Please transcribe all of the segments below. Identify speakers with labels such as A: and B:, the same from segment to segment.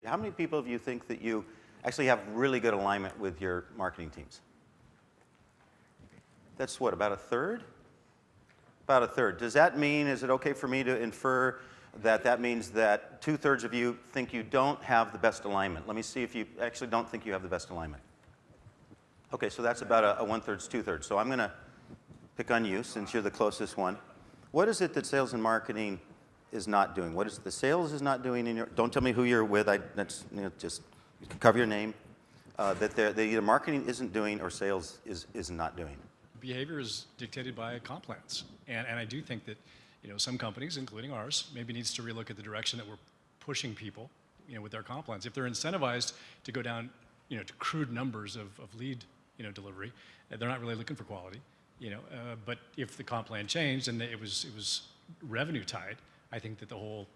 A: How many people of you think that you actually have really good alignment with your marketing teams? That's what, about a third? About a third. Does that mean, is it okay for me to infer that that means that 2/3 of you think you don't have the best alignment? Let me see if you actually don't think you have the best alignment. Okay, so that's about a 1/3, 2/3. So I'm going to pick on you since you're the closest one. What is it that sales and marketing is not doing? What is it the sales is not doing in your, don't tell me who you're with, that's, just you can cover your name, that either marketing isn't doing or sales is not doing?
B: Behavior is dictated by comp plans. And I do think that, some companies, including ours, maybe needs to relook at the direction that we're pushing people, with their comp plans. If they're incentivized to go down, to crude numbers of lead, delivery, they're not really looking for quality, but if the comp plan changed and it was revenue tied, I think that the whole,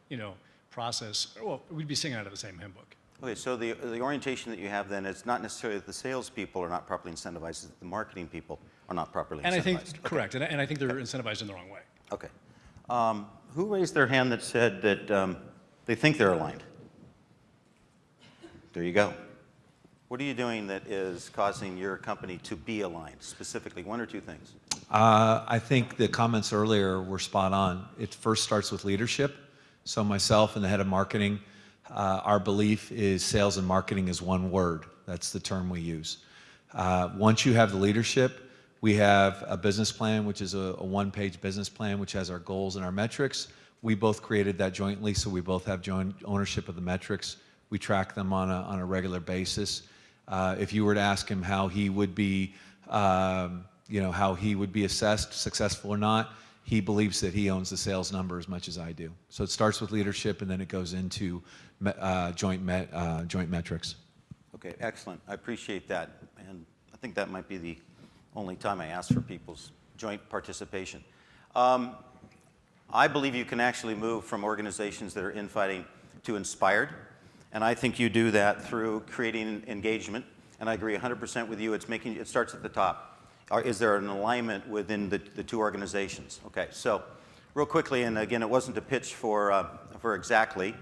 B: process, well, we'd be singing out of the same hymn book.
A: Okay, so the orientation that you have then, it's not necessarily that the salespeople are not properly incentivized, it's that the marketing people are not properly incentivized.
B: And I think, correct, and I think they're incentivized in the wrong way.
A: Okay. Who raised their hand that said that they think they're aligned? There you go. What are you doing that is causing your company to be aligned, specifically? One or two things?
C: I think the comments earlier were spot on. It first starts with leadership. So myself and the head of marketing, our belief is sales and marketing is one word. That's the term we use. Once you have the leadership, we have a business plan, which is a one-page business plan, which has our goals and our metrics. We both created that jointly, so we both have joint ownership of the metrics. We track them on a regular basis. If you were to ask him how he would be, how he would be assessed, successful or not, he believes that he owns the sales number as much as I do. So it starts with leadership, and then it goes into joint metrics.
A: Okay, excellent. I appreciate that, and I think that might be the only time I ask for people's joint participation. I believe you can actually move from organizations that are infighting to inspired, and I think you do that through creating engagement. And I agree 100% with you. It starts at the top. Is there an alignment within the two organizations? Okay, so real quickly, and again, it wasn't a pitch for Exactly.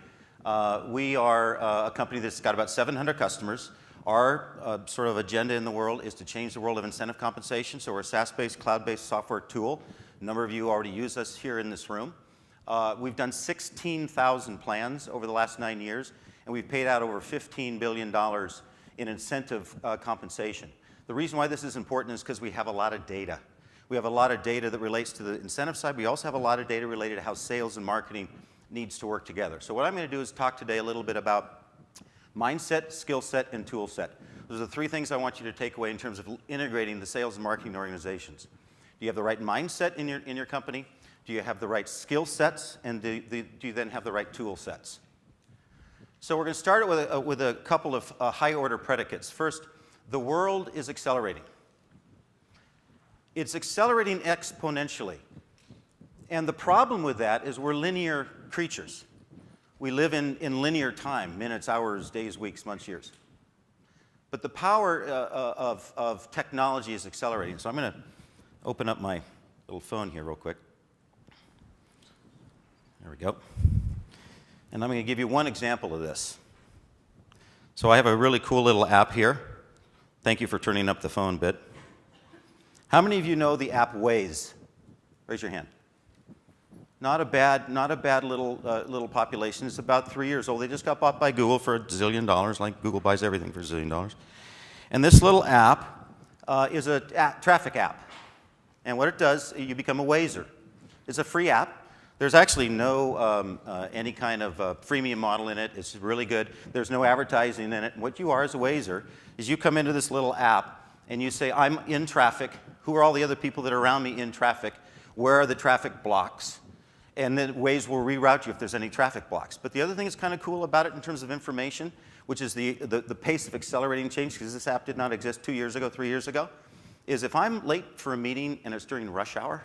A: We are a company that's got about 700 customers. Our sort of agenda in the world is to change the world of incentive compensation. So we're a SaaS-based, cloud-based software tool. A number of you already use us here in this room. We've done 16,000 plans over the last 9 years, and we've paid out over $15 billion in incentive compensation. The reason why this is important is because we have a lot of data. We have a lot of data that relates to the incentive side. We also have a lot of data related to how sales and marketing needs to work together. So what I'm going to do is talk today a little bit about mindset, skill set, and tool set. Those are the three things I want you to take away in terms of integrating the sales and marketing organizations. Do you have the right mindset in your company? Do you have the right skill sets? And do you then have the right tool sets? So we're going to start with a couple of high-order predicates. First, the world is accelerating. It's accelerating exponentially. And the problem with that is we're linear creatures. We live in linear time, minutes, hours, days, weeks, months, years. But the power of technology is accelerating. So I'm going to open up my little phone here real quick. There we go. And I'm going to give you one example of this. So I have a really cool little app here. Thank you for turning up the phone bit. How many of you know the app Waze? Raise your hand. Not a bad little population. It's about 3 years old. They just got bought by Google for $1 zillion, like Google buys everything for $1 zillion. And this little app is a traffic app. And what it does, you become a Wazer. It's a free app. There's actually no any kind of freemium model in it. It's really good. There's no advertising in it. What you are as a Wazer is you come into this little app and you say, I'm in traffic. Who are all the other people that are around me in traffic? Where are the traffic blocks? And then Waze will reroute you if there's any traffic blocks. But the other thing that's kind of cool about it in terms of information, which is the pace of accelerating change, because this app did not exist 2 years ago, 3 years ago, is if I'm late for a meeting and it's during rush hour,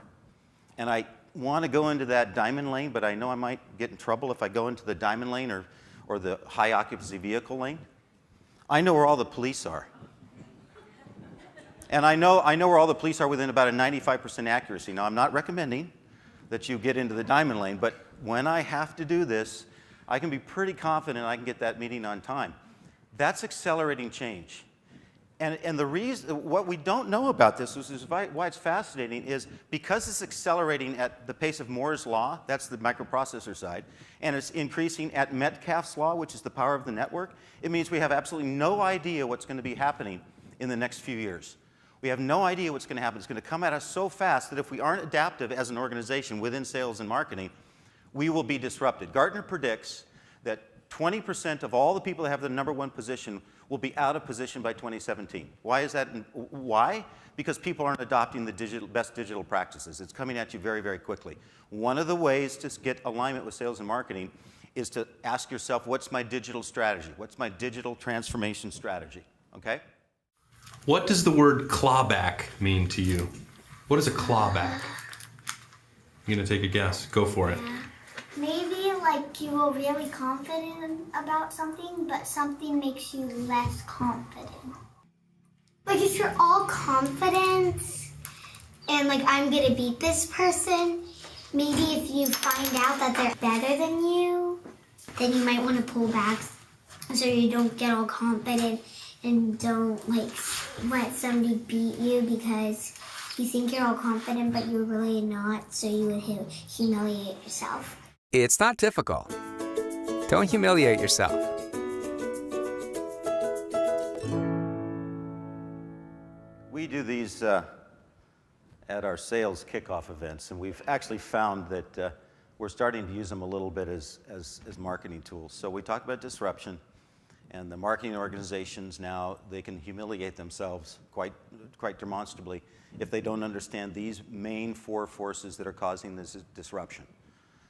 A: and I want to go into that diamond lane, but I know I might get in trouble if I go into the diamond lane or the high occupancy vehicle lane, I know where all the police are. And I know where all the police are within about a 95% accuracy. Now, I'm not recommending that you get into the diamond lane. But when I have to do this, I can be pretty confident I can get that meeting on time. That's accelerating change. And the reason, what we don't know about this, which is why it's fascinating, is because it's accelerating at the pace of Moore's law, that's the microprocessor side, and it's increasing at Metcalfe's law, which is the power of the network, it means we have absolutely no idea what's going to be happening in the next few years. We have no idea what's going to happen. It's going to come at us so fast that if we aren't adaptive as an organization within sales and marketing, we will be disrupted. Gartner predicts that 20% of all the people that have the #1 position will be out of position by 2017. Why is that? Why? Because people aren't adopting the best digital practices. It's coming at you very, very quickly. One of the ways to get alignment with sales and marketing is to ask yourself, what's my digital strategy? What's my digital transformation strategy? Okay?
D: What does the word clawback mean to you? What is a clawback? You gonna take a guess? Go for it.
E: Maybe like you were really confident about something, but something makes you less confident. Like if you're all confident and like I'm gonna beat this person, maybe if you find out that they're better than you, then you might want to pull back so you don't get all confident and don't like let somebody beat you because you think you're all confident but you're really not, so you would humiliate yourself.
F: It's not difficult. Don't humiliate yourself.
A: We do these at our sales kickoff events, and we've actually found that we're starting to use them a little bit as marketing tools. So we talk about disruption, and the marketing organizations now, they can humiliate themselves quite demonstrably if they don't understand these main 4 forces that are causing this disruption.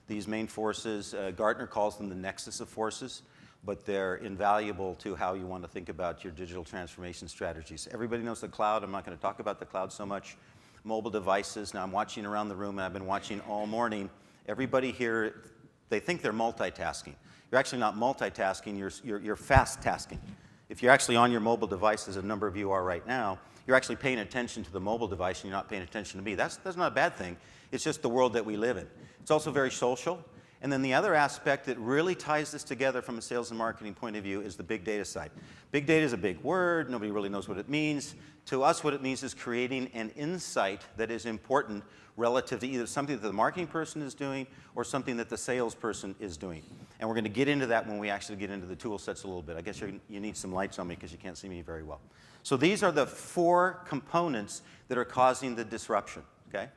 A: These main forces, Gartner calls them the nexus of forces, but they're invaluable to how you want to think about your digital transformation strategies. Everybody knows the cloud. I'm not going to talk about the cloud so much. Mobile devices. Now I'm watching around the room, and I've been watching all morning. Everybody here, they think they're multitasking. You're actually not multitasking, you're fast tasking. If you're actually on your mobile device, as a number of you are right now, you're actually paying attention to the mobile device and you're not paying attention to me. That's not a bad thing. It's just the world that we live in. It's also very social. And then the other aspect that really ties this together from a sales and marketing point of view is the big data side. Big data is a big word. Nobody really knows what it means. To us, what it means is creating an insight that is important relative to either something that the marketing person is doing or something that the salesperson is doing. And we're going to get into that when we actually get into the tool sets a little bit. I guess you need some lights on me because you can't see me very well. So these are the 4 components that are causing the disruption. Okay?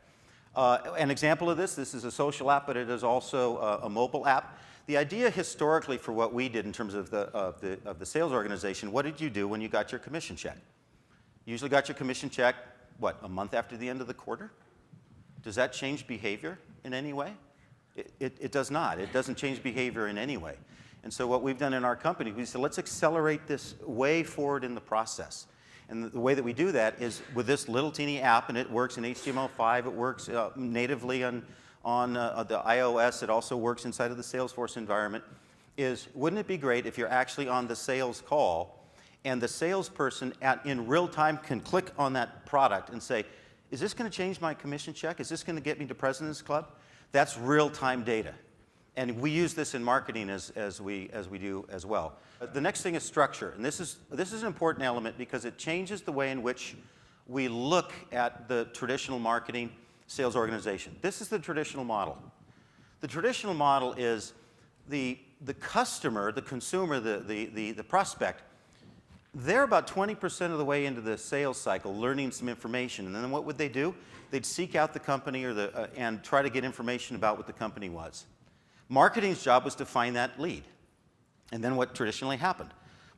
A: An example of this is a social app, but it is also a mobile app. The idea historically for what we did in terms of the sales organization, what did you do when you got your commission check? You usually got your commission check, what, a month after the end of the quarter? Does that change behavior in any way? It does not. It doesn't change behavior in any way. And so what we've done in our company, we said, let's accelerate this way forward in the process. And the way that we do that is with this little teeny app, and it works in HTML5. It works natively on the iOS. It also works inside of the Salesforce environment. Wouldn't it be great if you're actually on the sales call and the salesperson in real time can click on that product and say, is this going to change my commission check? Is this going to get me to President's Club? That's real-time data. And we use this in marketing as we do as well. The next thing is structure. And this is an important element because it changes the way in which we look at the traditional marketing sales organization. This is the traditional model. The traditional model is the customer, the consumer, the prospect, they're about 20% of the way into the sales cycle learning some information. And then what would they do? They'd seek out the company and try to get information about what the company was. Marketing's job was to find that lead. And then what traditionally happened?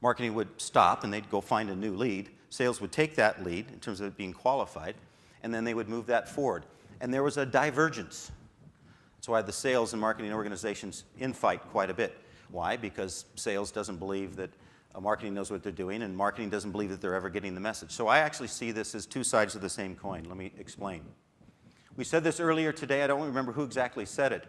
A: Marketing would stop and they'd go find a new lead. Sales would take that lead in terms of it being qualified, and then they would move that forward. And there was a divergence. That's why the sales and marketing organizations infight quite a bit. Why? Because sales doesn't believe that marketing knows what they're doing, and marketing doesn't believe that they're ever getting the message. So I actually see this as 2 sides of the same coin. Let me explain. We said this earlier today. I don't remember who exactly said it.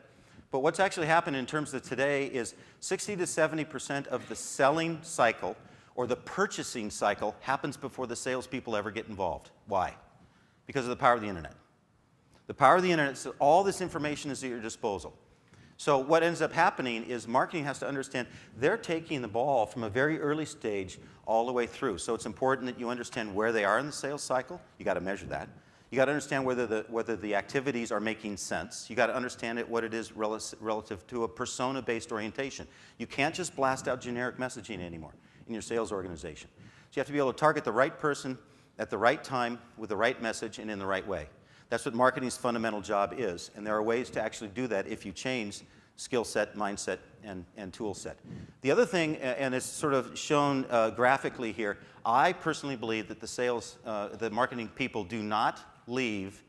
A: But what's actually happened in terms of today is 60 to 70% of the selling cycle or the purchasing cycle happens before the salespeople ever get involved. Why? Because of the power of the internet. The power of the internet is that all this information is at your disposal. So what ends up happening is marketing has to understand they're taking the ball from a very early stage all the way through. So it's important that you understand where they are in the sales cycle. You got to measure that. You got to understand whether the activities are making sense. You got to understand what it is relative to a persona-based orientation. You can't just blast out generic messaging anymore in your sales organization. So you have to be able to target the right person at the right time with the right message and in the right way. That's what marketing's fundamental job is, and there are ways to actually do that if you change skill set, mindset, and tool set. The other thing, and it's sort of shown graphically here, I personally believe that the marketing people do not leave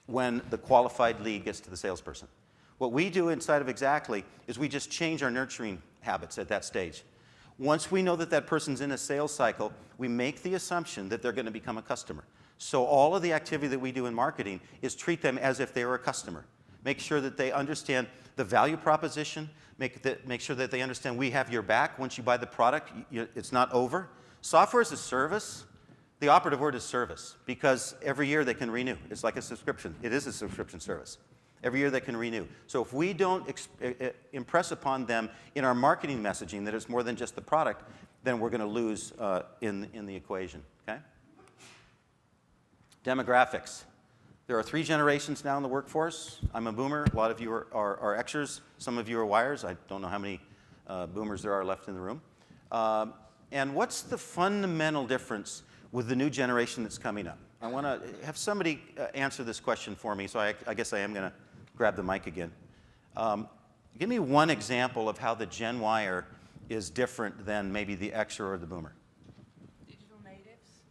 A: when the qualified lead gets to the salesperson. What we do inside of Exactly is we just change our nurturing habits at that stage. Once we know that that person's in a sales cycle, we make the assumption that they're going to become a customer. So all of the activity that we do in marketing is treat them as if they were a customer. Make sure that they understand the value proposition. Make sure that they understand we have your back. Once you buy the product, it's not over. Software is a service. The operative word is service, because every year they can renew. It's like a subscription. It is a subscription service. Every year they can renew. So if we don't impress upon them in our marketing messaging that it's more than just the product, then we're going to lose in the equation. Okay? Demographics. There are 3 generations now in the workforce. I'm a boomer. A lot of you are Xers. Some of you are Yers. I don't know how many boomers there are left in the room. And what's the fundamental difference with the new generation that's coming up? I want to have somebody answer this question for me, so I guess I am going to grab the mic again. Give me one example of how the Gen Yer is different than maybe the Xer or the boomer.
G: Digital natives.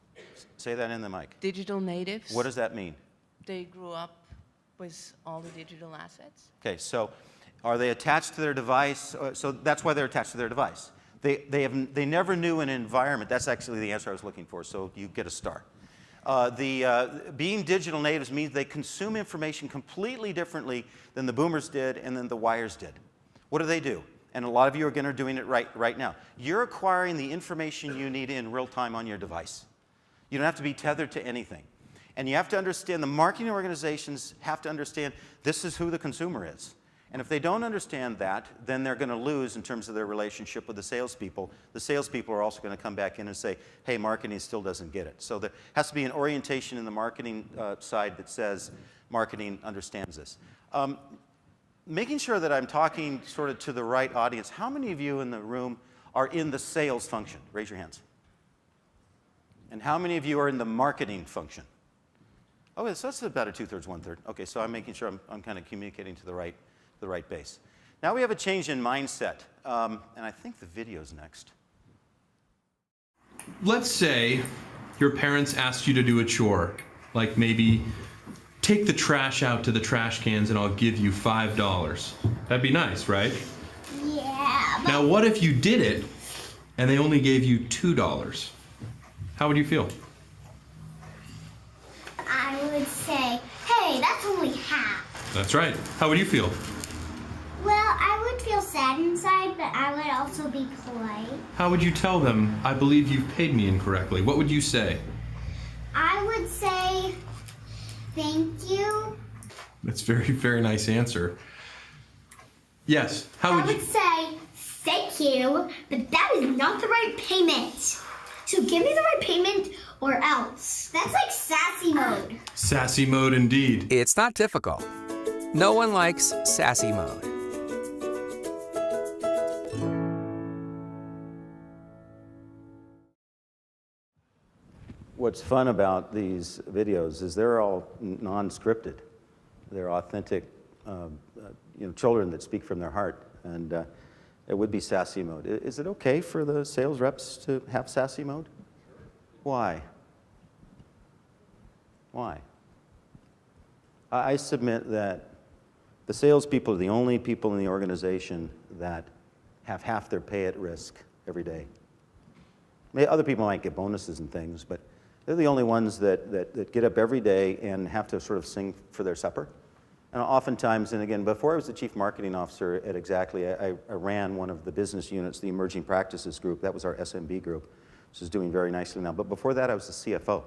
A: Say that in the mic.
G: Digital natives.
A: What does that mean?
G: They grew up with all the digital assets.
A: Okay, so are they attached to their device? So that's why they're attached to their device. They never knew an environment. That's actually the answer I was looking for, so you get a star. Being digital natives means they consume information completely differently than the boomers did and than the Yers did. What do? And a lot of you are doing it right now. You're acquiring the information you need in real time on your device. You don't have to be tethered to anything. And you have to understand, the marketing organizations have to understand this is who the consumer is. And if they don't understand that, then they're going to lose in terms of their relationship with the salespeople. The salespeople are also going to come back in and say, hey, marketing still doesn't get it. So there has to be an orientation in the marketing side that says marketing understands this. Making sure that I'm talking sort of to the right audience, how many of you in the room are in the sales function? Raise your hands. And how many of you are in the marketing function? Oh, so that's about a 2/3, 1/3. Okay, so I'm making sure I'm kind of communicating to the right base. Now we have a change in mindset, and I think the video's next.
D: Let's say your parents asked you to do a chore, like maybe take the trash out to the trash cans and I'll give you $5. That'd be nice, right?
E: Yeah.
D: Now what if you did it and they only gave you $2? How would you feel?
E: I would say, hey, that's only half.
D: That's right. How would you feel?
E: Well, I would feel sad inside, but I would also be polite.
D: How would you tell them, I believe you've paid me incorrectly? What would you say?
E: I would say, thank you.
D: That's a very, very nice answer. Yes, how would
E: I
D: you?
E: would say, thank you, but that is not the right payment. So give me the right payment or else. That's like sassy mode.
D: Sassy mode indeed.
F: It's not difficult. No one likes sassy mode.
A: What's fun about these videos is they're all non-scripted. They're authentic children that speak from their heart, and it would be sassy mode. Is it okay for the sales reps to have sassy mode? Why? Why? I submit that the salespeople are the only people in the organization that have half their pay at risk every day. Other people might get bonuses and things, but they're the only ones that get up every day and have to sort of sing for their supper. And oftentimes, and again, before I was the chief marketing officer at Exactly, I ran one of the business units, the Emerging Practices Group. That was our SMB group, which is doing very nicely now. But before that, I was the CFO.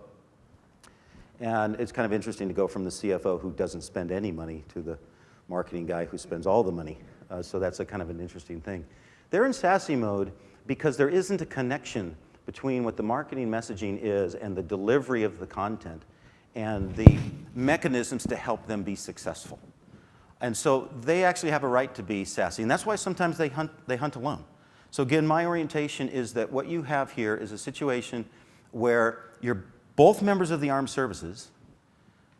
A: And it's kind of interesting to go from the CFO who doesn't spend any money to the marketing guy who spends all the money. So that's a kind of an interesting thing. They're in SASE mode because there isn't a connection between what the marketing messaging is and the delivery of the content and the mechanisms to help them be successful. And so they actually have a right to be SASE, and that's why sometimes they hunt alone. So again, my orientation is that what you have here is a situation where you're both members of the armed services,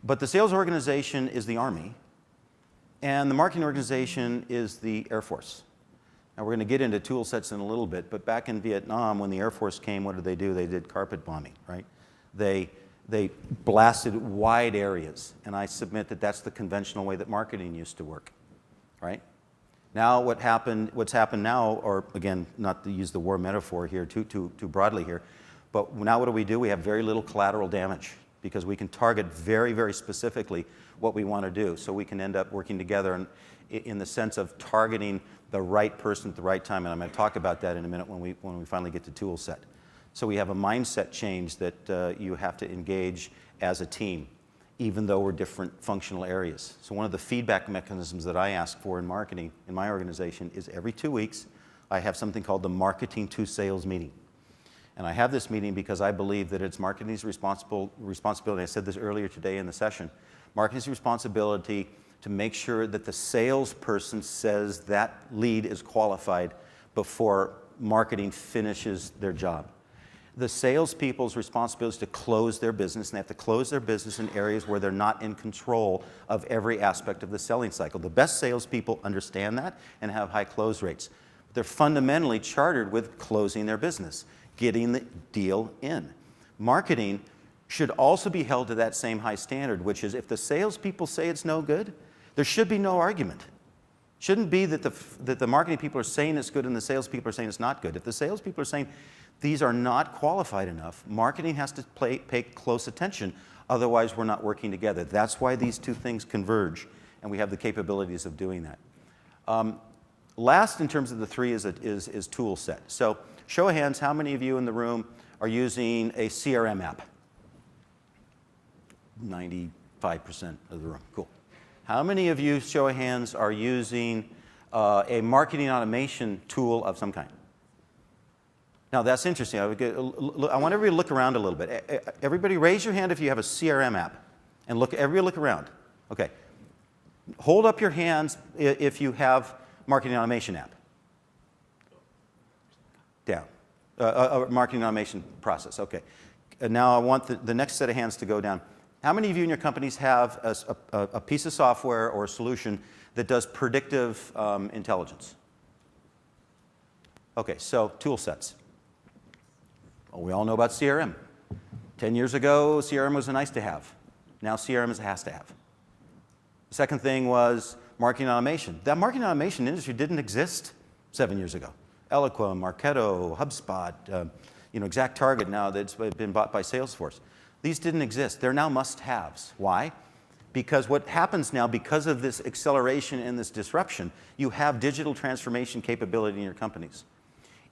A: but the sales organization is the Army, and the marketing organization is the Air Force. Now, we're going to get into tool sets in a little bit, but back in Vietnam, when the Air Force came, what did they do? They did carpet bombing, right? They blasted wide areas, and I submit that that's the conventional way that marketing used to work, right? Now, what's happened now, or again, not to use the war metaphor here too broadly here, but now what do? We have very little collateral damage because we can target very, very specifically what we want to do. So we can end up working together in the sense of targeting the right person at the right time, and I'm going to talk about that in a minute when we finally get to tool set. So we have a mindset change that you have to engage as a team, even though we're different functional areas. So one of the feedback mechanisms that I ask for in marketing in my organization is every 2 weeks, I have something called the Marketing to Sales meeting. And I have this meeting because I believe that it's marketing's responsibility, I said this earlier today in the session, marketing's responsibility to make sure that the salesperson says that lead is qualified before marketing finishes their job. The salespeople's responsibility is to close their business, and they have to close their business in areas where they're not in control of every aspect of the selling cycle. The best salespeople understand that and have high close rates. They're fundamentally chartered with closing their business, getting the deal in. Marketing should also be held to that same high standard, which is if the salespeople say it's no good, there should be no argument. Shouldn't be that the marketing people are saying it's good and the salespeople are saying it's not good. If the salespeople are saying these are not qualified enough, marketing has to pay close attention, otherwise we're not working together. That's why these two things converge, and we have the capabilities of doing that. Last in terms of the three is tool set. So show of hands, how many of you in the room are using a CRM app? 95% of the room, cool. How many of you, show of hands, are using a marketing automation tool of some kind? Now that's interesting. I want everybody to look around a little bit. Everybody raise your hand if you have a CRM app. And everybody look around. Okay. Hold up your hands if you have marketing automation app. Down. A marketing automation process, okay. Now I want the next set of hands to go down. How many of you in your companies have a piece of software or a solution that does predictive intelligence? Okay, so tool sets. Well, we all know about CRM. 10 years ago, CRM was a nice to have. Now CRM is a has to have. The second thing was marketing automation. That marketing automation industry didn't exist 7 years ago. Eloqua, Marketo, HubSpot, ExactTarget now that's been bought by Salesforce. These didn't exist. They're now must-haves. Why? Because what happens now, because of this acceleration and this disruption, you have digital transformation capability in your companies.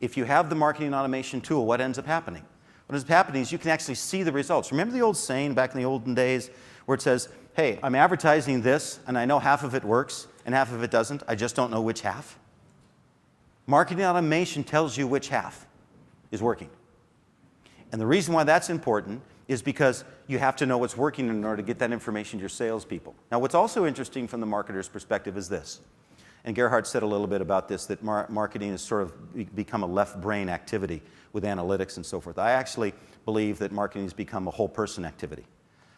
A: If you have the marketing automation tool, what ends up happening? What ends up happening is you can actually see the results. Remember the old saying back in the olden days where it says, hey, I'm advertising this, and I know half of it works, and half of it doesn't. I just don't know which half. Marketing automation tells you which half is working. And the reason why that's important is because you have to know what's working in order to get that information to your salespeople. Now, what's also interesting from the marketer's perspective is this. And Gerhard said a little bit about this, that marketing has sort of become a left brain activity with analytics and so forth. I actually believe that marketing has become a whole person activity,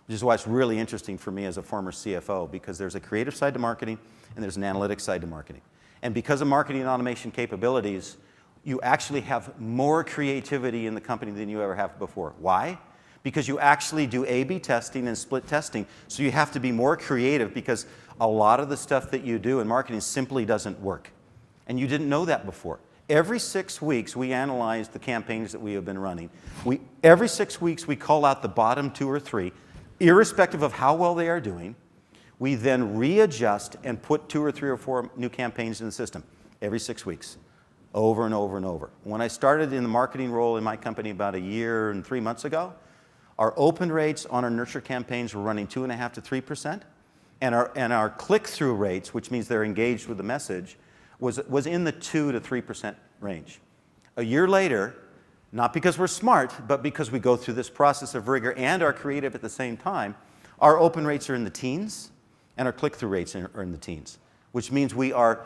A: which is why it's really interesting for me as a former CFO, because there's a creative side to marketing and there's an analytics side to marketing. And because of marketing and automation capabilities, you actually have more creativity in the company than you ever have before. Why? Because you actually do A/B testing and split testing, so you have to be more creative because a lot of the stuff that you do in marketing simply doesn't work. And you didn't know that before. Every 6 weeks, we analyze the campaigns that we have been running. Every 6 weeks, we call out the bottom 2 or 3, irrespective of how well they are doing. We then readjust and put 2 or 3 or 4 new campaigns in the system every 6 weeks, over and over and over. When I started in the marketing role in my company about 1 year and 3 months ago, Our open rates on our nurture campaigns were running 2.5% to 3%, and our click-through rates, which means they're engaged with the message, was in the 2 to 3% range. A year later, not because we're smart, but because we go through this process of rigor and are creative at the same time, our open rates are in the teens, and our click-through rates are in the teens, which means we are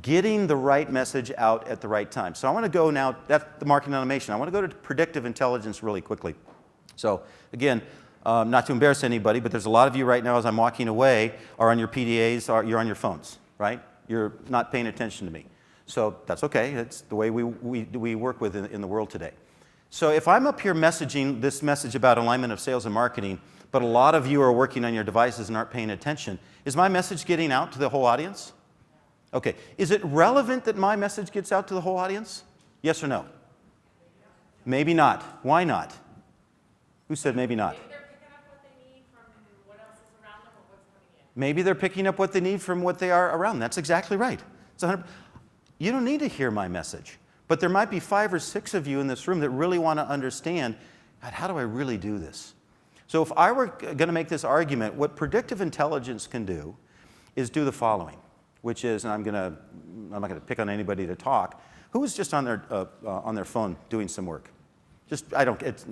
A: getting the right message out at the right time. So I want to go now, that's the marketing automation. I want to go to predictive intelligence really quickly. So again, not to embarrass anybody, but there's a lot of you right now as I'm walking away are on your PDAs, you're on your phones, right? You're not paying attention to me. So that's okay. It's the way we work with in the world today. So if I'm up here messaging this message about alignment of sales and marketing, but a lot of you are working on your devices and aren't paying attention, is my message getting out to the whole audience? Okay. Is it relevant that my message gets out to the whole audience? Yes or no? Maybe not. Why not? Who said maybe not? Maybe they're picking up what they need from what they are around. That's exactly right. It's 100%. You don't need to hear my message. But there might be 5 or 6 of you in this room that really want to understand, God, how do I really do this? So if I were going to make this argument, what predictive intelligence can do is do the following, which is, and I'm not going to pick on anybody to talk, who was just on their phone doing some work?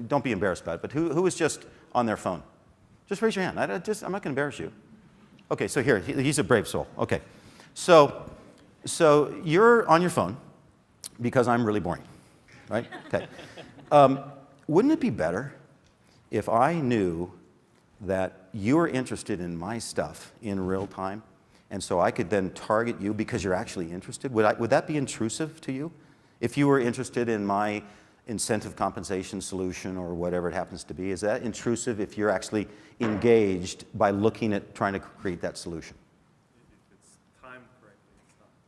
A: Don't be embarrassed about it, but who was just on their phone? Just raise your hand. I'm not going to embarrass you. Okay, so here, he's a brave soul. Okay, so you're on your phone because I'm really boring, right? Okay. Wouldn't it be better if I knew that you were interested in my stuff in real time, and so I could then target you because you're actually interested? Would that be intrusive to you? If you were interested in my incentive compensation solution or whatever it happens to be, is that intrusive if you're actually engaged by looking at trying to create that solution?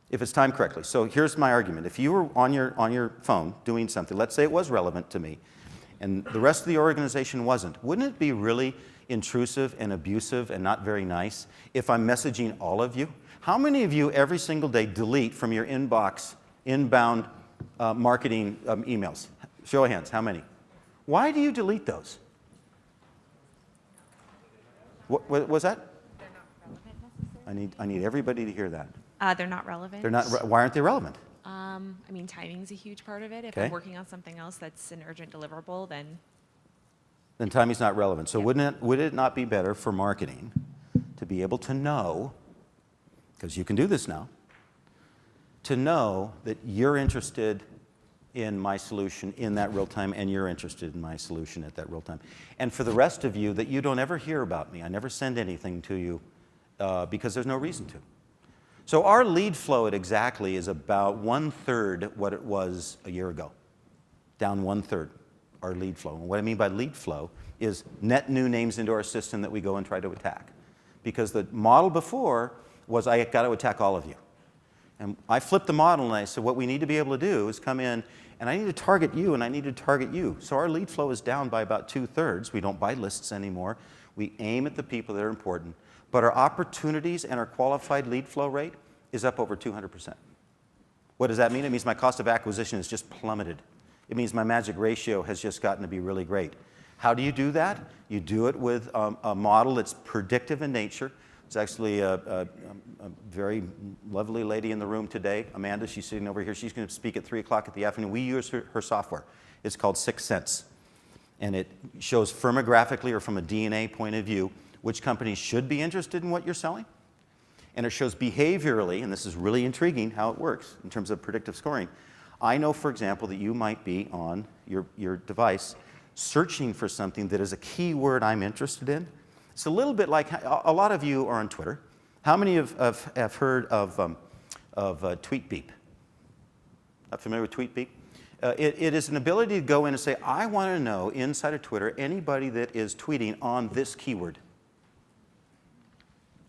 A: If it's timed correctly. So here's my argument. If you were on your phone doing something, let's say it was relevant to me, and the rest of the organization wasn't, wouldn't it be really intrusive and abusive and not very nice if I'm messaging all of you? How many of you every single day delete from your inbox inbound marketing emails? Show of hands, how many? Why do you delete those? What was that?
H: They're not relevant necessarily.
A: I need everybody to hear that.
H: They're not relevant.
A: They're not. Why aren't they relevant?
H: I mean, timing's a huge part of it. If
A: Okay.
H: I'm working on something else that's an urgent deliverable, then
A: Timing's not relevant. So
H: Yeah.
A: would it not be better for marketing to be able to know, because you can do this now, to know that you're interested in my solution in that real time and you're interested in my solution at that real time. And for the rest of you, that you don't ever hear about me. I never send anything to you because there's no reason to. So our lead flow at Exactly is about 1/3 what it was a year ago. Down 1/3, our lead flow. And what I mean by lead flow is net new names into our system that we go and try to attack. Because the model before was I got to attack all of you. And I flipped the model and I said what we need to be able to do is come in and I need to target you and I need to target you. So our lead flow is down by about 2/3. We don't buy lists anymore. We aim at the people that are important. But our opportunities and our qualified lead flow rate is up over 200%. What does that mean? It means my cost of acquisition has just plummeted. It means my magic ratio has just gotten to be really great. How do you do that? You do it with a model that's predictive in nature. It's actually a very lovely lady in the room today, Amanda. She's sitting over here. She's going to speak at 3 o'clock in the afternoon. We use her software. It's called 6 Sense. And it shows firmographically or from a DNA point of view which companies should be interested in what you're selling. And it shows behaviorally, and this is really intriguing how it works in terms of predictive scoring. I know, for example, that you might be on your device searching for something that is a keyword I'm interested in. It's a little bit like, a lot of you are on Twitter. How many have heard of Tweet Beep? Not familiar with Tweet Beep? It is an ability to go in and say, I want to know inside of Twitter anybody that is tweeting on this keyword.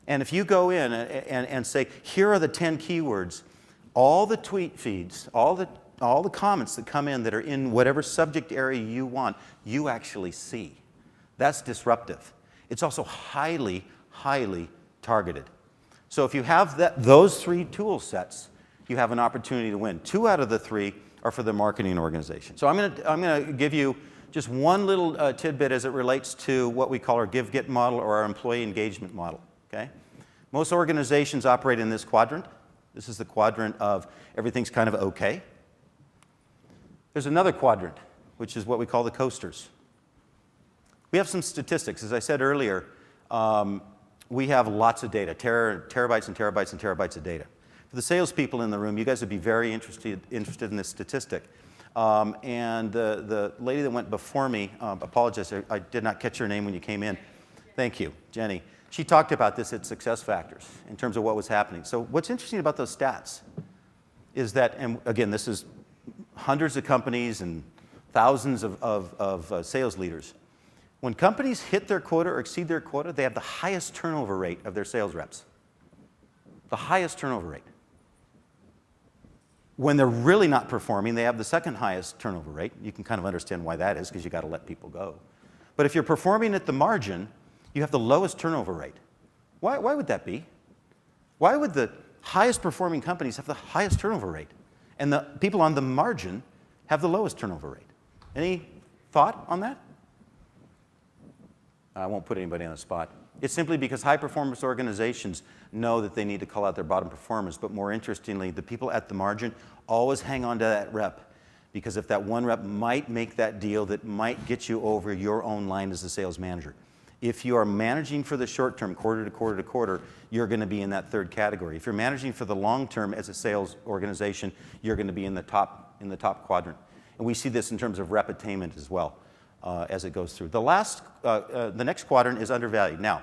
A: And if you go in and say, here are the 10 keywords, all the tweet feeds, all the comments that come in that are in whatever subject area you want, you actually see. That's disruptive. It's also highly, highly targeted. So if you have those 3 tool sets, you have an opportunity to win. 2 out of the 3 are for the marketing organization. So I'm going to give you Just one little tidbit as it relates to what we call our give-get model or our employee engagement model, okay? Most organizations operate in this quadrant. This is the quadrant of everything's kind of okay. There's another quadrant, which is what we call the coasters. We have some statistics. As I said earlier, we have lots of data, terabytes and terabytes and terabytes of data. For the salespeople in the room, you guys would be very interested in this statistic. And the lady that went before me, apologize, I did not catch her name when you came in. Thank you, Jenny. She talked about this at Success Factors in terms of what was happening. So what's interesting about those stats is that, and again, this is hundreds of companies and thousands of sales leaders. When companies hit their quota or exceed their quota, they have the highest turnover rate of their sales reps. The highest turnover rate. When they're really not performing, they have the second highest turnover rate. You can kind of understand why that is, because you got to let people go. But if you're performing at the margin, you have the lowest turnover rate. Why would that be? Why would the highest performing companies have the highest turnover rate, and the people on the margin have the lowest turnover rate? Any thought on that? I won't put anybody on the spot. It's simply because high-performance organizations know that they need to call out their bottom performers, but more interestingly, the people at the margin always hang on to that rep, because if that one rep might make that deal that might get you over your own line as a sales manager. If you are managing for the short term, quarter to quarter to quarter, you're going to be in that third category. If you're managing for the long term as a sales organization, you're going to be in the top quadrant. And we see this in terms of rep attainment as well as it goes through. The next quadrant is undervalued. Now,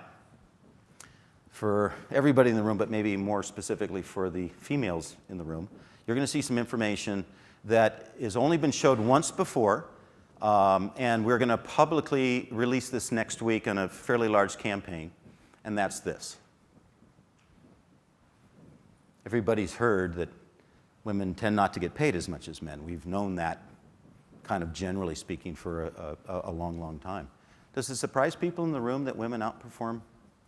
A: for everybody in the room, but maybe more specifically for the females in the room, you're going to see some information that has only been showed once before, and we're going to publicly release this next week on a fairly large campaign, and that's this. Everybody's heard that women tend not to get paid as much as men. We've known that, kind of generally speaking, for a long, long time. Does it surprise people in the room that women outperform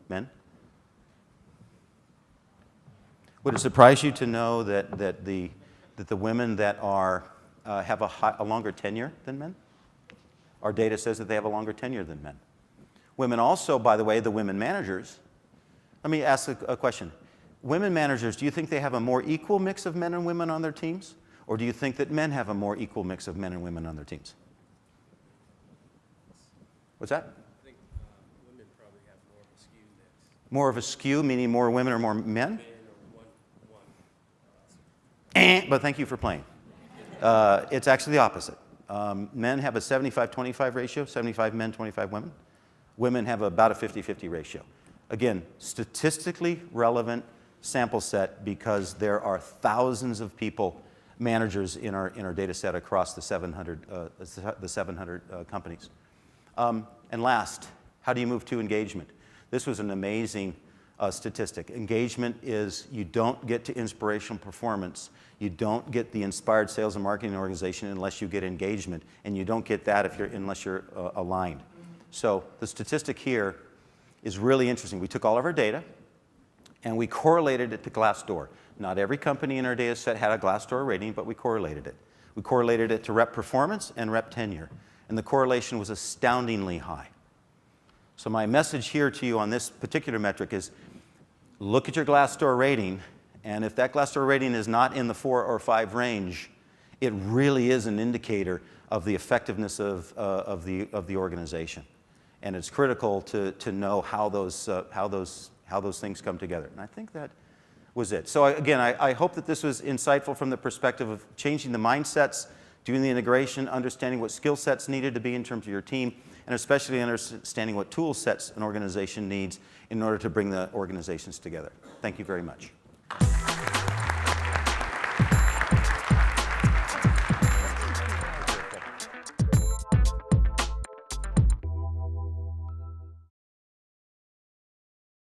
A: men? Would it surprise you to know that the women that have a longer tenure than men? Our data says that they have a longer tenure than men. Women also, by the way, the women managers, let me ask a question. Women managers, do you think they have a more equal mix of men and women on their teams? Or do you think that men have a more equal mix of men and women on their teams? What's that?
I: I think women probably have more of a skew mix.
A: More of a skew, meaning more women or more men?
I: Men or one.
A: But thank you for playing. It's actually the opposite. Men have a 75-25 ratio, 75 men, 25 women. Women have about a 50-50 ratio. Again, statistically relevant sample set because there are thousands of people, managers in our data set across the 700 companies. And last, how do you move to engagement? This was an amazing statistic. Engagement is you don't get to inspirational performance. You don't get the inspired sales and marketing organization unless you get engagement, and you don't get that unless you're aligned. So the statistic here is really interesting. We took all of our data, and we correlated it to Glassdoor. Not every company in our data set had a Glassdoor rating, but we correlated it. We correlated it to rep performance and rep tenure, and the correlation was astoundingly high. So my message here to you on this particular metric is look at your Glassdoor rating, and if that Glassdoor rating is not in the 4 or 5 range, it really is an indicator of the effectiveness of the organization. And it's critical to know how those things come together. And I think that was it. So again, I hope that this was insightful from the perspective of changing the mindsets, doing the integration, understanding what skill sets needed to be in terms of your team, and especially understanding what tool sets an organization needs in order to bring the organizations together. Thank you very much.